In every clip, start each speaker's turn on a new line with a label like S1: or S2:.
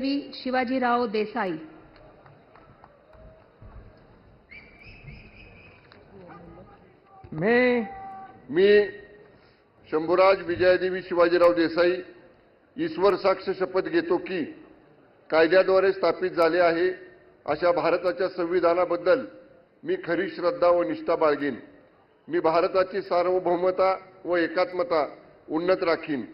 S1: शिवाजीराव देसाई।
S2: मी शंभूराज विजयादेवी शिवाजीराव देसाई ईश्वर साक्ष शपथ घेतो की कायद्याद्वारे स्थापित झाले आहे अशा भारताच्या संविधानाबद्दल मी खरी श्रद्धा व निष्ठा बाळगेन। मी भारताची सार्वभौमता व एकात्मता उन्नत राखीन।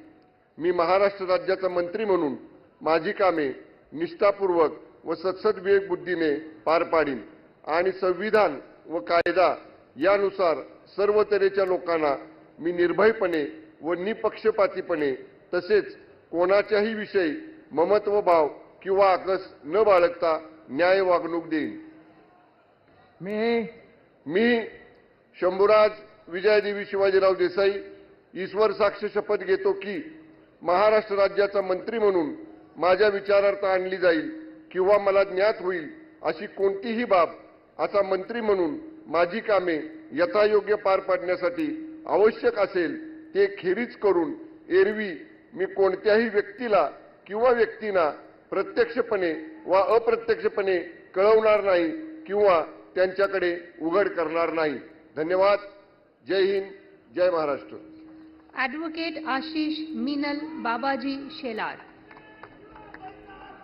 S2: मी महाराष्ट्र राज्याचा मंत्री म्हणून माझी कामे निष्ठापूर्वक व सत्सद विवेक बुद्धीने पार पाडीन आणि संविधान व कायदा यानुसार सर्व तऱ्हेच्या लोकांना मी निर्भयपणे व निपक्षपातीपणे तसेच कोणाच्याही विषयी ममत्व भाव किंवा आकस न बाळगता न्याय वागणूक देईन। मी शंभूराज विजयादेवी शिवाजीराव देसाई ईश्वर साक्ष शपथ घेतो की महाराष्ट्र राज्याचा मंत्री म्हणून माझ्या विचारार्थ आणली जाईल किंवा मला ज्ञात होईल अशी कोणतीही बाब असा मंत्री म्हणून माझी कामे यथायोग्य पार पाडण्यासाठी आवश्यक असेल ते खेरीज करून एरवी मी कोणत्याही व्यक्तीला किंवा व्यक्तींना प्रत्यक्षपणे वा अप्रत्यक्षपणे कळवणार नाही किंवा त्यांच्याकडे उघड करणार नाही। धन्यवाद। जय हिंद, जय महाराष्ट्र।
S1: ॲडव्होकेट आशिष मीनल बाबाजी शेलार।